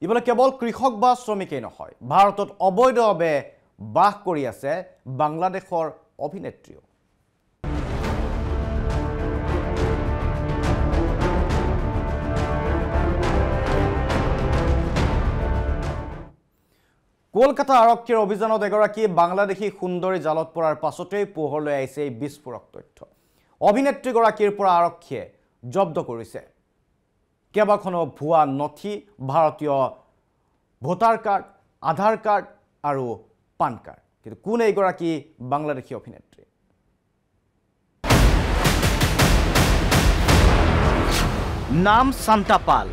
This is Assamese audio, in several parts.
ইফালে কেৱল কৃষক বা শ্ৰমিকেই নহয়, ভাৰতত অবৈধভাৱে বাস কৰি আছে বাংলাদেশৰ অভিনেত্ৰীও। কলকাতা আৰক্ষীৰ অভিযানত এগৰাকী বাংলাদেশী সুন্দৰী জালত পৰাৰ পাছতেই পোহৰলৈ আহিছে এই বিস্ফোৰক তথ্য। অভিনেত্ৰীগৰাকীৰ পৰা আৰক্ষীয়ে জব্দ কৰিছে কেইবাখনো ভুৱা নথি, ভাৰতীয় ভোটাৰ কাৰ্ড, আধাৰ কাৰ্ড আৰু পান কাৰ্ড। কিন্তু কোন এইগৰাকী বাংলাদেশী অভিনেত্ৰী? নাম শান্তা পাল,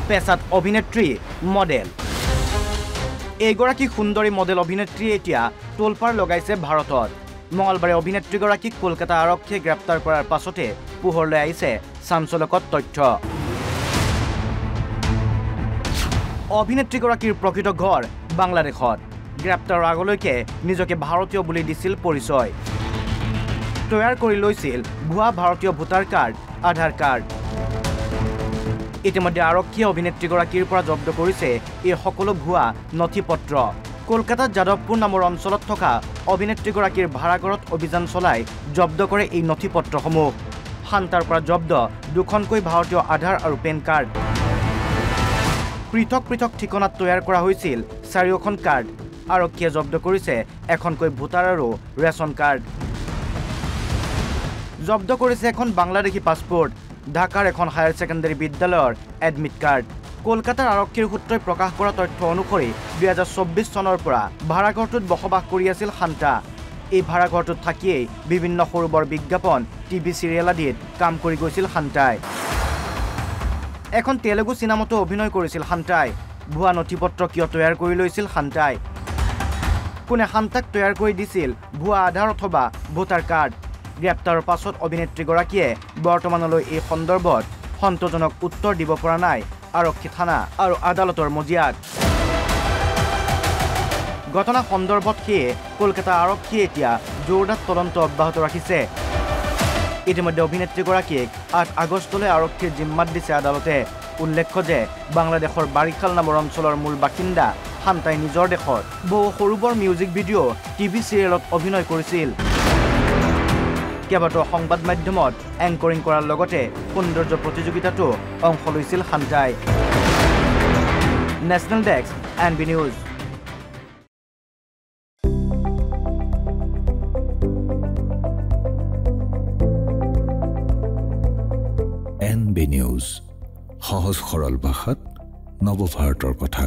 পেছাত অভিনেত্ৰী, মডেল। এইগৰাকী সুন্দৰী মডেল অভিনেত্ৰী এতিয়া তোলপাৰ লগাইছে ভাৰতত। মঙলবাৰে অভিনেত্ৰীগৰাকীক কলকাতা আৰক্ষীয়ে গ্ৰেপ্তাৰ কৰাৰ পাছতে পোহৰলৈ আহিছে চাঞ্চল্যকৰ তথ্য। অভিনেত্ৰীগৰাকীৰ প্ৰকৃত ঘৰ বাংলাদেশত। গ্ৰেপ্তাৰৰ আগলৈকে নিজকে ভাৰতীয় বুলি দিছিল পৰিচয়। তৈয়াৰ কৰি লৈছিল ভুৱা ভাৰতীয় ভোটাৰ কাৰ্ড, আধাৰ কাৰ্ড। ইতিমধ্যে আৰক্ষীয়ে অভিনেত্ৰীগৰাকীৰ পৰা জব্দ কৰিছে এই সকলো ভুৱা নথি পত্ৰ। কলকাতাত যাদৱপুৰ নামৰ অঞ্চলত থকা অভিনেত্ৰীগৰাকীৰ ভাড়াঘৰত অভিযান চলাই জব্দ কৰে এই নথি পত্ৰসমূহ। শান্তাৰ পৰা জব্দ দুখনকৈ ভাৰতীয় আধাৰ আৰু পেন কাৰ্ড। পৃথক পৃথক ঠিকনাত তৈয়াৰ কৰা হৈছিল 4খন কাৰ্ড। আৰক্ষীয়ে জব্দ কৰিছে এখনকৈ ভোটাৰ আৰু ৰেচন কাৰ্ড। জব্দ কৰিছে এখন বাংলাদেশী পাছপোৰ্ট, ঢাকাৰ এখন হায়াৰ ছেকেণ্ডাৰী বিদ্যালয়ৰ এডমিট কাৰ্ড। কলকাতাৰ আৰক্ষীৰ সূত্ৰই প্ৰকাশ কৰা তথ্য অনুসৰি 2024 চনৰ পৰা ভাড়াঘৰটোত বসবাস কৰি আছিল শান্তা। এই ভাড়াঘৰটোত থাকিয়েই বিভিন্ন সৰু বৰ বিজ্ঞাপন, টিভি চিৰিয়েল আদিত কাম কৰি গৈছিল শান্তাই। এখন তেলেগু চিনেমাতো অভিনয় কৰিছিল শান্তাই। ভুৱা নথি পত্ৰ কিয় তৈয়াৰ কৰি লৈছিল শান্তাই? কোনে শান্তাক তৈয়াৰ কৰি দিছিল ভুৱা আধাৰ অথবা ভোটাৰ কাৰ্ড? গ্ৰেপ্তাৰৰ পাছত অভিনেত্ৰীগৰাকীয়ে বৰ্তমানলৈ এই সন্দৰ্ভত সন্তোষজনক উত্তৰ দিব পৰা নাই আৰক্ষী থানা আৰু আদালতৰ মজিয়াত। ঘটনা সন্দৰ্ভত সেয়ে কলকাতা আৰক্ষীয়ে এতিয়া জোৰদাৰ তদন্ত অব্যাহত ৰাখিছে। ইতিমধ্যে অভিনেত্ৰীগৰাকীক 8 আগষ্টলৈ আৰক্ষীৰ জিম্মাত দিছে আদালতে। উল্লেখ্য যে বাংলাদেশৰ বাৰিশাল নামৰ অঞ্চলৰ মূল বাসিন্দা শান্তাই নিজৰ দেশত বহু সৰু বৰ মিউজিক ভিডিঅ', টিভি চিৰিয়েলত অভিনয় কৰিছিল। কেইবাটাও সংবাদ মাধ্যমত এংকৰিং কৰাৰ লগতে সৌন্দৰ্য প্ৰতিযোগিতাতো অংশ লৈছিল শান্তাই। National desk, NB news. NB news, সহজ সৰল ভাষাত নৱভাৰতৰ কথা।